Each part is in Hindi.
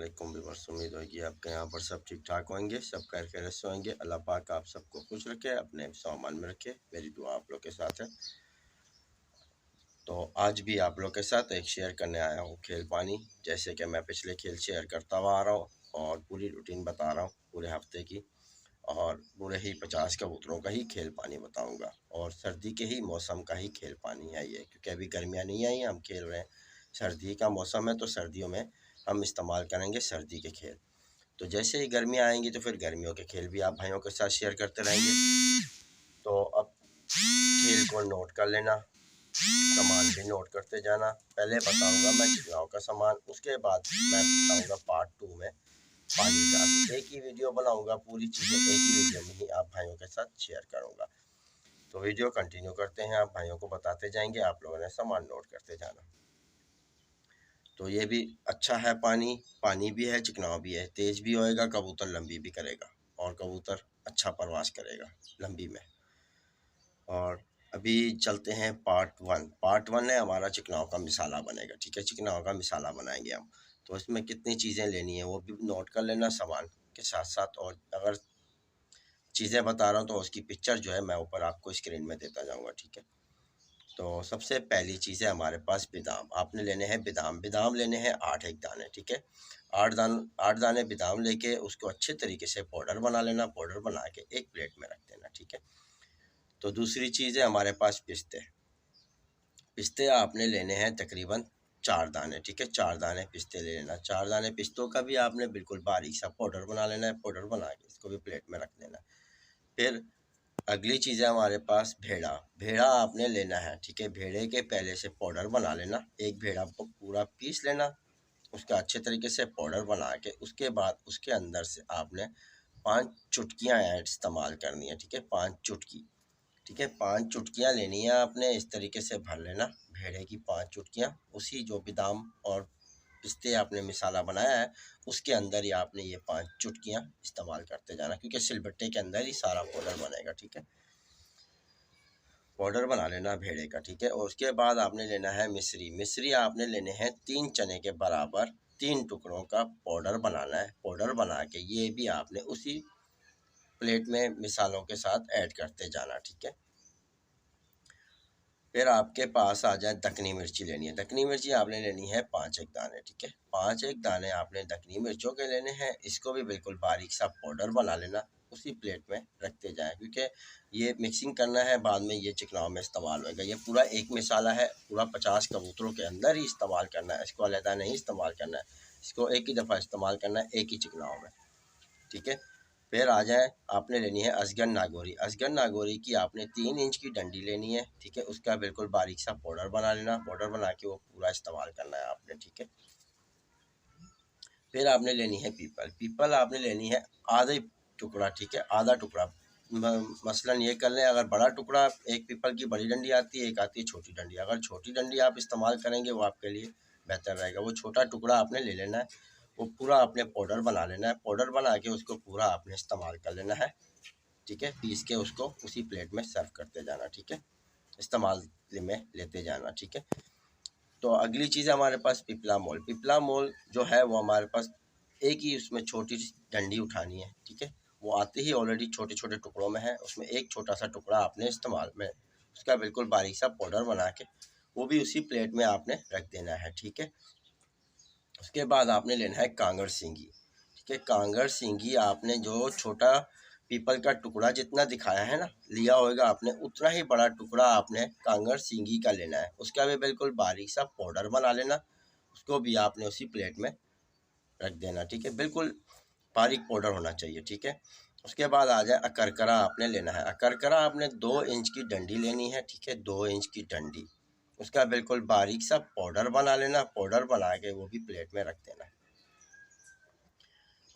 वालेकुम व्यूअर्स। उम्मीद होगी आपके यहाँ पर सब ठीक ठाक होंगे, सब खैर खैरियत से होंगे। अल्लाह पाक आप सबको खुश रखे, अपने सामान में रखे। मेरी दुआ आप लोग के साथ है। तो आज भी आप लोग के साथ एक शेयर करने आया हूँ खेल पानी। जैसे कि मैं पिछले खेल शेयर करता हुआ आ रहा हूँ और पूरी रूटीन बता रहा हूँ पूरे हफ्ते की, और पूरे ही 50 कबूतरों का ही खेल पानी बताऊँगा। और सर्दी के ही मौसम का ही खेल पानी है ये, क्योंकि अभी गर्मियाँ नहीं आई, हम खेल रहे हैं। सर्दी का मौसम है तो सर्दियों में हम इस्तेमाल करेंगे सर्दी के खेल। तो जैसे ही गर्मियाँ आएंगी तो फिर गर्मियों के खेल भी आप भाइयों के साथ शेयर करते रहेंगे। तो अब खेल को नोट कर लेना, सामान भी नोट करते जाना। पहले बताऊंगा मैं चिकनाव का सामान, उसके बाद मैं बताऊंगा पार्ट 2 में पानी का। तो एक ही वीडियो बनाऊंगा, पूरी चीज़ें एक ही वीडियो में ही आप भाइयों के साथ शेयर करूंगा। तो वीडियो कंटिन्यू करते हैं, आप भाइयों को बताते जाएंगे, आप लोगों ने सामान नोट करते जाना। तो ये भी अच्छा है पानी, पानी भी है, चिकनाव भी है, तेज भी होएगा, कबूतर लंबी भी करेगा और कबूतर अच्छा परवास करेगा लंबी में। और अभी चलते हैं पार्ट 1 है हमारा चिकनाव का मिसाला बनेगा। ठीक है, चिकनाव का मिसाला बनाएंगे हम। तो इसमें कितनी चीज़ें लेनी है वो भी नोट कर लेना सामान के साथ साथ। और अगर चीज़ें बता रहा हूँ तो उसकी पिक्चर जो है मैं ऊपर आपको स्क्रीन में देता जाऊँगा। ठीक है, तो सबसे पहली चीज़ है हमारे पास बादाम। आपने लेने हैं बादाम लेने हैं 8 दाने। ठीक है, 8 दाने बादाम लेके उसको अच्छे तरीके से पाउडर बना लेना। पाउडर बना के एक प्लेट में रख देना। ठीक है, तो दूसरी चीज़ है हमारे पास पिस्ते आपने लेने हैं तकरीबन 4 दाने। ठीक है, 4 दाने पिस्ते ले लेना। 4 दाने पिस्तों का भी आपने बिल्कुल बारीक सा पाउडर बना लेना है। पाउडर बना के इसको भी प्लेट में रख देना। फिर अगली चीज़ है हमारे पास भेड़ा आपने लेना है। ठीक है, भेड़े के पहले से पाउडर बना लेना। एक भेड़ा को पूरा पीस लेना, उसका अच्छे तरीके से पाउडर बना के उसके बाद उसके अंदर से आपने 5 चुटकियाँ ऐड इस्तेमाल करनी है। ठीक है, 5 चुटकी। ठीक है, 5 चुटकियाँ लेनी है आपने, इस तरीके से भर लेना भेड़े की 5 चुटकियाँ। उसी जो बादाम और पिस्ते आपने मिसाला बनाया है उसके अंदर ही आपने ये 5 चुटकियाँ इस्तेमाल करते जाना, क्योंकि सिलबट्टे के अंदर ही सारा पाउडर बनेगा। ठीक है, पाउडर बना लेना भेड़े का। ठीक है, और उसके बाद आपने लेना है मिश्री आपने लेने हैं 3 चने के बराबर 3 टुकड़ों का पाउडर बनाना है। पाउडर बना के ये भी आपने उसी प्लेट में मिसालों के साथ ऐड करते जाना। ठीक है, फिर आपके पास आ जाए दखनी मिर्ची लेनी है। दखनी मिर्ची आपने लेनी है 5 दाने। ठीक है, 5 दाने आपने दखनी मिर्चों के लेने हैं। इसको भी बिल्कुल बारीक सा पाउडर बना लेना, उसी प्लेट में रखते जाएं, क्योंकि ये मिक्सिंग करना है, बाद में ये चिकनाव में इस्तेमाल होगा। ये पूरा एक मिसाला है, पूरा 50 कबूतरों के अंदर ही इस्तेमाल करना है, इसको अलहदा नहीं इस्तेमाल करना है। इसको एक ही दफ़ा इस्तेमाल करना है, एक ही चिकनाव में। ठीक है, फिर आ जाए आपने लेनी है असगर नागौरी की आपने 3 इंच की डंडी लेनी है। ठीक है, उसका बिल्कुल बारीक सा पाउडर बना लेना। पाउडर बना के वो पूरा इस्तेमाल करना है आपने। ठीक है, फिर आपने लेनी है पीपल आपने लेनी है आधा टुकड़ा। ठीक है, आधा टुकड़ा। मसलन ये कर लें, अगर बड़ा टुकड़ा, एक पीपल की बड़ी डंडी आती है, एक आती है छोटी डंडी। अगर छोटी डंडी आप इस्तेमाल करेंगे वो आपके लिए बेहतर रहेगा। वो छोटा टुकड़ा आपने ले लेना है, वो पूरा आपने पाउडर बना लेना है। पाउडर बना के उसको पूरा आपने इस्तेमाल कर लेना है। ठीक है, पीस के उसको उसी प्लेट में सर्व करते जाना। ठीक है, इस्तेमाल में लेते जाना। ठीक है, तो अगली चीज़ है हमारे पास पिपला मोल जो है वो हमारे पास एक ही उसमें छोटी सी डंडी उठानी है। ठीक है, वो आते ही ऑलरेडी छोटे छोटे टुकड़ों में है, उसमें एक छोटा सा टुकड़ा आपने इस्तेमाल में उसका बिल्कुल बारीक सा पाउडर बना के वो भी उसी प्लेट में आपने रख देना है। ठीक है, उसके बाद आपने लेना है कांगड़ सींगी। ठीक है, कांगड़ सींगी आपने जो छोटा पीपल का टुकड़ा जितना दिखाया है ना, लिया होगा आपने, उतना ही बड़ा टुकड़ा आपने कांगड़ सींगी का लेना है। उसका भी बिल्कुल बारीक सा पाउडर बना लेना, उसको भी आपने उसी प्लेट में रख देना। ठीक है, बिल्कुल बारीक पाउडर होना चाहिए। ठीक है, उसके बाद आ जाए अकरकरा आपने लेना है। अकरकरा आपने 2 इंच की डंडी लेनी है। ठीक है, 2 इंच की डंडी, उसका बिल्कुल बारीक सा पाउडर बना लेना। पाउडर बना के वो भी प्लेट में रख देना।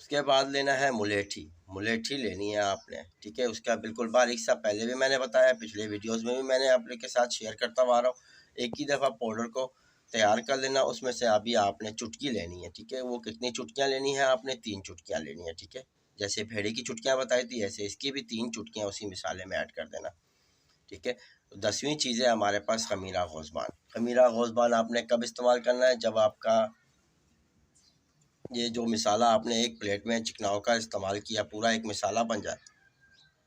उसके बाद लेना है मुलेठी लेनी है आपने। ठीक है, उसका बिल्कुल बारीक सा, पहले भी मैंने बताया, पिछले वीडियोस में भी मैंने आप लोग के साथ शेयर करता हुआ आ रहा हूँ। एक ही दफ़ा पाउडर को तैयार कर लेना, उसमें से अभी आपने चुटकी लेनी है। ठीक है, वो कितनी चुटकियाँ लेनी है आपने? 3 चुटकियाँ लेनी है। ठीक है, जैसे भेड़े की चुटकियाँ बताई थी ऐसे इसकी भी 3 चुटकियाँ उसी मिसाले में ऐड कर देना। ठीक है, तो 10वीं चीज़ है हमारे पास खमीरा गोज़बान। खमीरा गोज़बान आपने कब इस्तेमाल करना है? जब आपका ये जो मिसाला आपने एक प्लेट में चिकनाव का इस्तेमाल किया, पूरा एक मिसाला बन जाए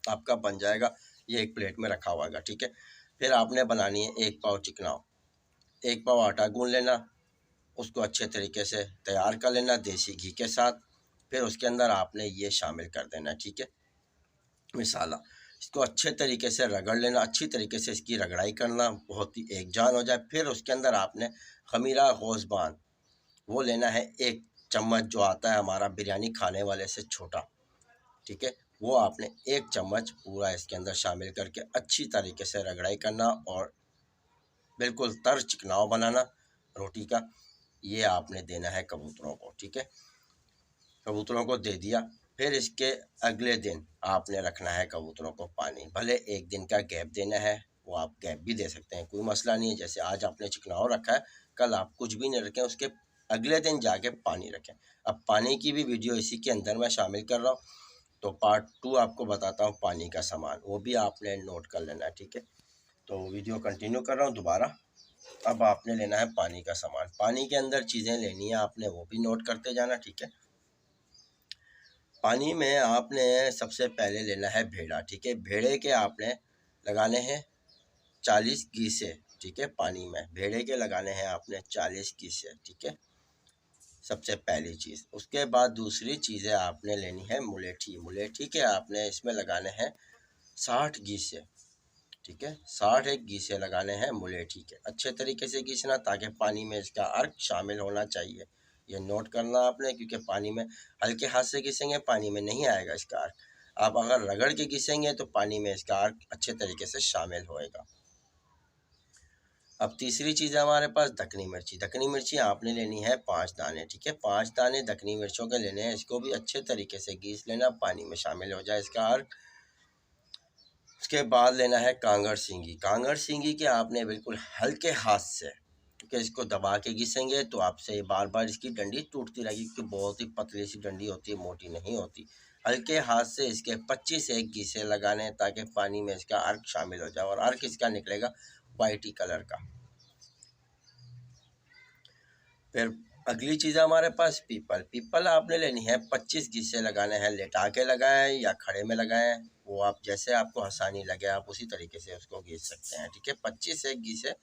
आपका, बन जाएगा, ये एक प्लेट में रखा हुआ है, ठीक है। फिर आपने बनानी है 1 पाव चिकनाव। 1 पाव आटा गूंद लेना, उसको अच्छे तरीके से तैयार कर लेना देसी घी के साथ। फिर उसके अंदर आपने ये शामिल कर देना, ठीक है, मिसाला। इसको अच्छे तरीके से रगड़ लेना, अच्छी तरीके से इसकी रगड़ाई करना, बहुत ही एक जान हो जाए। फिर उसके अंदर आपने खमीरा गोज़बान वो लेना है, 1 चम्मच, जो आता है हमारा बिरयानी खाने वाले से छोटा, ठीक है, वो आपने 1 चम्मच पूरा इसके अंदर शामिल करके अच्छी तरीके से रगड़ाई करना और बिल्कुल तर चिकनाव बनाना रोटी का। ये आपने देना है कबूतरों को, ठीक है, कबूतरों को दे दिया। फिर इसके अगले दिन आपने रखना है कबूतरों को पानी, भले 1 दिन का गैप देना है, वो आप गैप भी दे सकते हैं, कोई मसला नहीं है। जैसे आज आपने चिकनाव रखा है, कल आप कुछ भी नहीं रखें, उसके अगले दिन जाके पानी रखें। अब पानी की भी वीडियो इसी के अंदर मैं शामिल कर रहा हूँ, तो पार्ट 2 आपको बताता हूँ पानी का सामान, वो भी आपने नोट कर लेना है, ठीक है। तो वीडियो कंटिन्यू कर रहा हूँ दोबारा। अब आपने लेना है पानी का सामान, पानी के अंदर चीज़ें लेनी है आपने, वो भी नोट करते जाना, ठीक है। पानी में आपने सबसे पहले लेना है भेड़ा, ठीक है, भेड़े के आपने लगाने हैं 40 गीसे, ठीक है, पानी में भेड़े के लगाने हैं आपने 40 गीसे, ठीक है, सबसे पहली चीज़। उसके बाद दूसरी चीज़ें आपने लेनी है मुलेठी, मुलेठी के आपने इसमें लगाने हैं 60 गीसे, ठीक है, 60 एक गीसे लगाने हैं मुलेठी के। अच्छे तरीके से घिसना ताकि पानी में इसका अर्क शामिल होना चाहिए, ये नोट करना आपने, क्योंकि पानी में हल्के हाथ से घिसेंगे पानी में नहीं आएगा इसका अर्क। आप अगर रगड़ के घिसेंगे तो पानी में इसका अर्क अच्छे तरीके से शामिल होएगा। अब तीसरी चीज़ है हमारे पास दखनी मिर्ची। दखनी मिर्ची आपने लेनी है 5 दाने, ठीक है, 5 दाने दखनी मिर्चों के लेने हैं। इसको भी अच्छे तरीके से घिस लेना, पानी में शामिल हो जाए इसका अर्क। उसके बाद लेना है कांगड़ सींगी। कांगड़ सींगी के आपने बिल्कुल हल्के हाथ से, क्योंकि इसको दबा के घिसेंगे तो आपसे बार बार इसकी डंडी टूटती रहेगी, क्योंकि बहुत ही पतली सी डंडी होती है, मोटी नहीं होती। हल्के हाथ से इसके 25 एक घिसे लगाने हैं ताकि पानी में इसका अर्क शामिल हो जाए, और अर्क इसका निकलेगा वाइटी कलर का। फिर अगली चीज़ है हमारे पास पीपल। पीपल आपने लेनी है 25 गीसे लगाने हैं, लेटा के लगाएं या खड़े में लगाएं, वो आप जैसे आपको आसानी लगे आप उसी तरीके से उसको घिस सकते हैं, ठीक है। 25 एक गीसे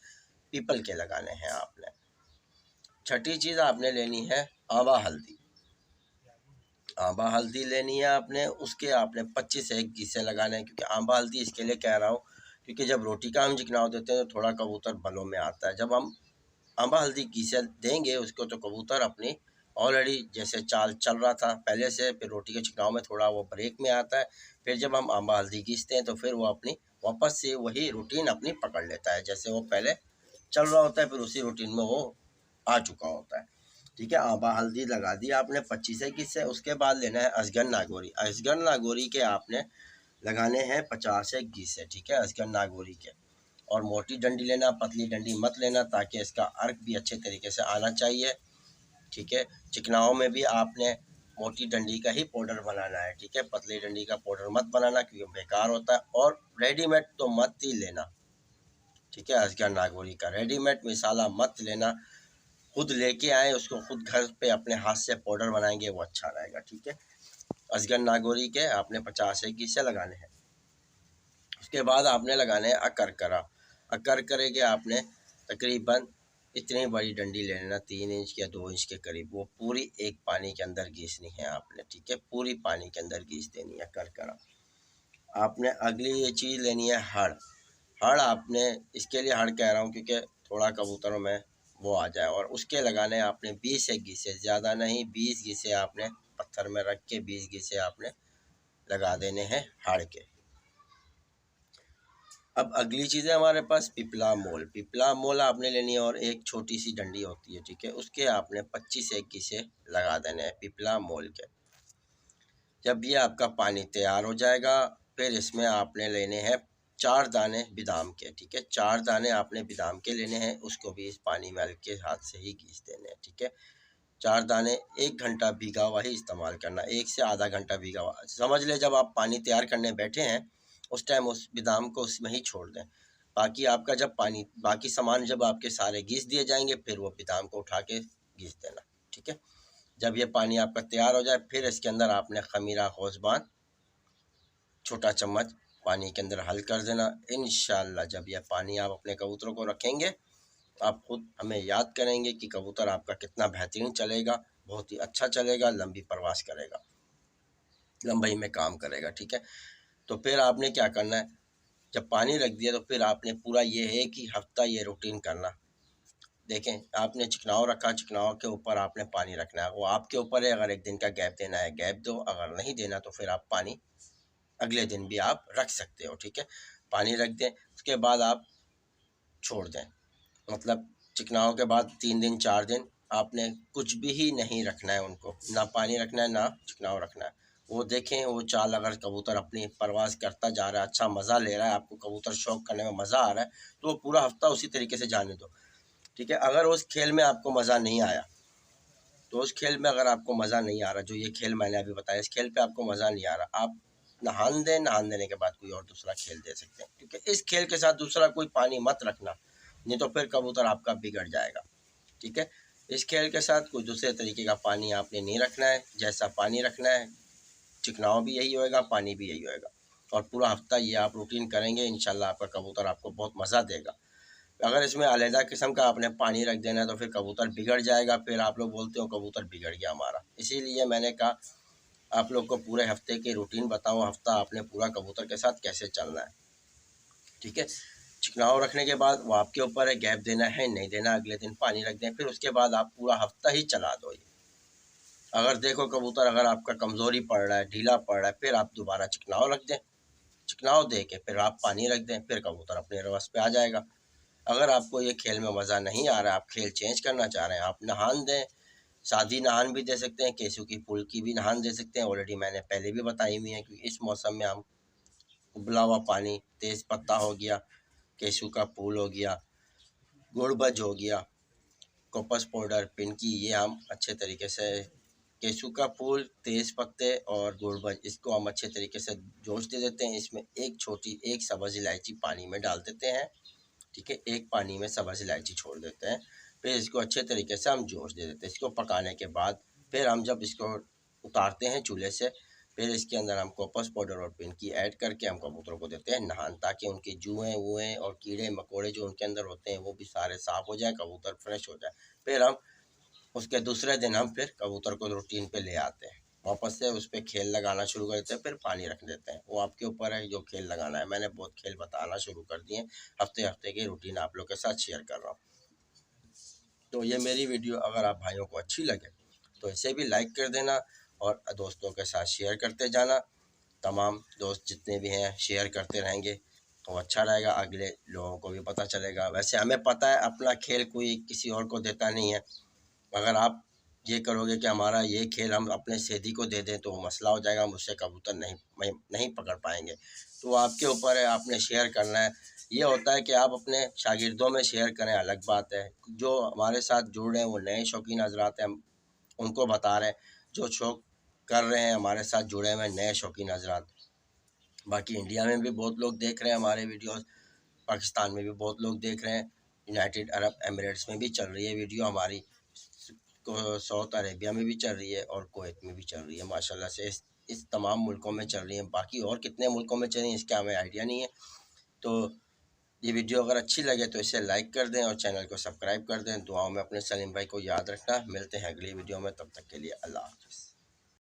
पीपल के लगाने हैं आपने। छठी चीज़ आपने लेनी है आंबा हल्दी। आंबा हल्दी लेनी है आपने, उसके आपने 25 एक गीसे लगाने हैं, क्योंकि आंबा हल्दी इसके लिए कह रहा हूँ क्योंकि जब रोटी का हम चिकनाव देते हैं तो थोड़ा कबूतर बलों में आता है। जब हम आंबा हल्दी घिसे देंगे उसको तो कबूतर अपनी ऑलरेडी जैसे चाल चल रहा था पहले से, फिर रोटी के चिकनाव में थोड़ा वो ब्रेक में आता है। फिर जब हम आंबा हल्दी घिसते हैं तो फिर वो अपनी वापस से वही रूटीन अपनी पकड़ लेता है, जैसे वो पहले चल रहा होता है, फिर उसी रूटीन में वो आ चुका होता है, ठीक है। आंबा हल्दी लगा दी आपने 25 गीसे। उसके बाद लेना है असगन नागौरी। असगन नागौरी के आपने लगाने हैं 50 गीसे, ठीक है, असगन नागौरी के। और मोटी डंडी लेना, पतली डंडी मत लेना, ताकि इसका अर्क भी अच्छे तरीके से आना चाहिए, ठीक है। चिकनाओं में भी आपने मोटी डंडी का ही पाउडर बनाना है, ठीक है, पतली डंडी का पाउडर मत बनाना क्योंकि बेकार होता है। और रेडीमेड तो मत ही लेना, ठीक है, असगर नागौरी का रेडीमेड मिसाला मत लेना, खुद लेके आए उसको खुद घर पे अपने हाथ से पाउडर बनाएंगे वो अच्छा रहेगा, ठीक है। असगर नागौरी के आपने 50 गीसे लगाने हैं। उसके बाद आपने लगाने हैं अकरकरा। अकरकरे के आपने तकरीबन इतनी बड़ी डंडी ले लेना, 3 इंच या 2 इंच के करीब, वो पूरी एक पानी के अंदर घिसनी है आपने, ठीक है, पूरी पानी के अंदर घिस देनी है करकरा। आपने अगली ये चीज़ लेनी है हड़। हड़ आपने इसके लिए हड़ कह रहा हूँ क्योंकि थोड़ा कबूतरों में वो आ जाए, और उसके लगाने हैं आपने 20 एक गीसे, ज़्यादा नहीं, 20 गीसे आपने पत्थर में रख के 20 गीसे आपने लगा देने हैं हड़ के। अब अगली चीज़ है हमारे पास पिपला मोल। पिपला मोल आपने लेनी है और एक छोटी सी डंडी होती है, ठीक है, उसके आपने 25 एक गीसे लगा देने हैं पिपला मोल के। जब ये आपका पानी तैयार हो जाएगा फिर इसमें आपने लेने हैं 4 दाने बादाम के, ठीक है, 4 दाने आपने बादाम के लेने हैं, उसको भी इस पानी में हल्के हाथ से ही घिस देने हैं, ठीक है। 4 दाने 1 घंटा भीगा हुआ ही इस्तेमाल करना, 1 से आधा घंटा भीगा हुआ समझ ले। जब आप पानी तैयार करने बैठे हैं उस टाइम उस बादाम को उसमें ही छोड़ दें। बाकी आपका जब पानी बाकी सामान जब आपके सारे घिस दिए जाएंगे फिर वो बादाम को उठा के घिस देना, ठीक है। जब ये पानी आपका तैयार हो जाए फिर इसके अंदर आपने खमीरा खोजबान छोटा चम्मच पानी के अंदर हल कर देना। इंशाल्लाह जब यह पानी आप अपने कबूतरों को रखेंगे आप खुद हमें याद करेंगे कि कबूतर आपका कितना बेहतरीन चलेगा, बहुत ही अच्छा चलेगा, लंबी परवास करेगा, लंबाई में काम करेगा। ठीक है, तो फिर आपने क्या करना है, जब पानी रख दिया तो फिर आपने पूरा ये है कि हफ्ता ये रूटीन करना। देखें आपने चिकनाव रखा, चिकनाव के ऊपर आपने पानी रखना है, वो आपके ऊपर है। अगर एक दिन का गैप देना है गैप दो, अगर नहीं देना तो फिर आप पानी अगले दिन भी आप रख सकते हो। ठीक है, पानी रख दें, उसके बाद आप छोड़ दें, मतलब चिकनाव के बाद 3 दिन 4 दिन आपने कुछ भी ही नहीं रखना है उनको, ना पानी रखना है ना चिकनाव रखना है। वो देखें वो चाल, अगर कबूतर अपनी परवास करता जा रहा है, अच्छा मज़ा ले रहा है, आपको कबूतर शौक करने में मज़ा आ रहा है, तो वो पूरा हफ्ता उसी तरीके से जाने दो। ठीक है, अगर उस खेल में आपको मज़ा नहीं आया, तो उस खेल में अगर आपको मज़ा नहीं आ रहा, जो ये खेल मैंने अभी बताया, इस खेल पे आपको मज़ा नहीं आ रहा, आप नहान दें, नहान देने के बाद कोई और दूसरा खेल दे सकते हैं, क्योंकि इस खेल के साथ दूसरा कोई पानी मत रखना, नहीं तो फिर कबूतर आपका बिगड़ जाएगा। ठीक है, इस खेल के साथ कोई दूसरे तरीके का पानी आपने नहीं रखना है, जैसा पानी रखना है चिकनाव भी यही होएगा, पानी भी यही होएगा, और पूरा हफ्ता ये आप रूटीन करेंगे, इंशाल्लाह आपका कबूतर आपको बहुत मज़ा देगा। अगर इसमें अलहदा किस्म का आपने पानी रख देना है तो फिर कबूतर बिगड़ जाएगा, फिर आप लोग बोलते हो कबूतर बिगड़ गया हमारा। इसीलिए मैंने कहा आप लोग को पूरे हफ्ते की रूटीन बताऊँ, हफ्ता आपने पूरा कबूतर के साथ कैसे चलना है। ठीक है, चिकनाव रखने के बाद वो आपके ऊपर है, गैप देना है नहीं देना, अगले दिन पानी रख दें, फिर उसके बाद आप पूरा हफ्ता ही चला दो ये। अगर देखो कबूतर अगर आपका कमज़ोरी पड़ रहा है, ढीला पड़ रहा है, फिर आप दोबारा चिकनाव रख दें, चिकनाव दे के फिर आप पानी रख दें, फिर कबूतर अपने रवस पे आ जाएगा। अगर आपको ये खेल में मज़ा नहीं आ रहा है, आप खेल चेंज करना चाह रहे हैं, आप नहान दें, सादी नहान भी दे सकते हैं, केसू की फूल की भी नहान दे सकते हैं, ऑलरेडी मैंने पहले भी बताई हुई है, क्योंकि इस मौसम में हम उबला हुआ पानी, तेज़ पत्ता हो गया, केसू का फूल हो गया, गुड़बज हो गया, कोपस पाउडर, पिनकी, ये हम अच्छे तरीके से, केसू का फूल, तेज़ पत्ते और गुड़बज, इसको हम अच्छे तरीके से जोश दे देते हैं। इसमें एक सब्ज़ इलायची पानी में डाल देते हैं। ठीक है, एक पानी में सब्ज़ इलायची छोड़ देते हैं, फिर इसको अच्छे तरीके से हम जोश दे देते हैं। इसको पकाने के बाद फिर हम जब इसको उतारते हैं चूल्हे से, फिर इसके अंदर हम कोपस पाउडर और पिनकी ऐड करके हम कबूतरों को देते हैं नहान, ताकि उनके जुएँ वुएँ और कीड़े मकोड़े जो उनके अंदर होते हैं वो भी सारे साफ़ हो जाए, कबूतर फ्रेश हो जाए। फिर हम उसके दूसरे दिन हम फिर कबूतर को रूटीन पे ले आते हैं, वापस से उस पर खेल लगाना शुरू कर देते हैं, फिर पानी रख देते हैं। वो आपके ऊपर है जो खेल लगाना है, मैंने बहुत खेल बताना शुरू कर दिए, हफ्ते हफ्ते की रूटीन आप लोग के साथ शेयर कर रहा हूँ। तो ये मेरी वीडियो अगर आप भाइयों को अच्छी लगे तो इसे भी लाइक कर देना और दोस्तों के साथ शेयर करते जाना। तमाम दोस्त जितने भी हैं शेयर करते रहेंगे तो अच्छा रहेगा, अगले लोगों को भी पता चलेगा। वैसे हमें पता है अपना खेल कोई किसी और को देता नहीं है, अगर आप ये करोगे कि हमारा ये खेल हम अपने सैदी को दे दें तो वो मसला हो जाएगा, मुझसे कबूतर नहीं पकड़ पाएंगे। तो आपके ऊपर है, आपने शेयर करना है। ये होता है कि आप अपने शागिर्दों में शेयर करें, अलग बात है, जो हमारे साथ जुड़ रहे हैं वो नए शौकीन हजरात हैं, हम उनको बता रहे हैं, जो शौक कर रहे हैं हमारे साथ जुड़े हुए नए शौकीन हजरात। बाकी इंडिया में भी बहुत लोग देख रहे हैं हमारे वीडियोस, पाकिस्तान में भी बहुत लोग देख रहे हैं, यूनाइटेड अरब एमिरेट्स में भी चल रही है वीडियो हमारी, सऊदी अरेबिया में भी चल रही है और कुवैत में भी चल रही है माशाल्लाह से। इस तमाम मुल्कों में चल रही है, बाकी और कितने मुल्कों में चल रही है इसका हमें आइडिया नहीं है। तो ये वीडियो अगर अच्छी लगे तो इसे लाइक कर दें और चैनल को सब्सक्राइब कर दें। दुआओं में अपने सलीम भाई को याद रखना। मिलते हैं अगली वीडियो में, तब तक के लिए अल्लाह हाफ़िज़।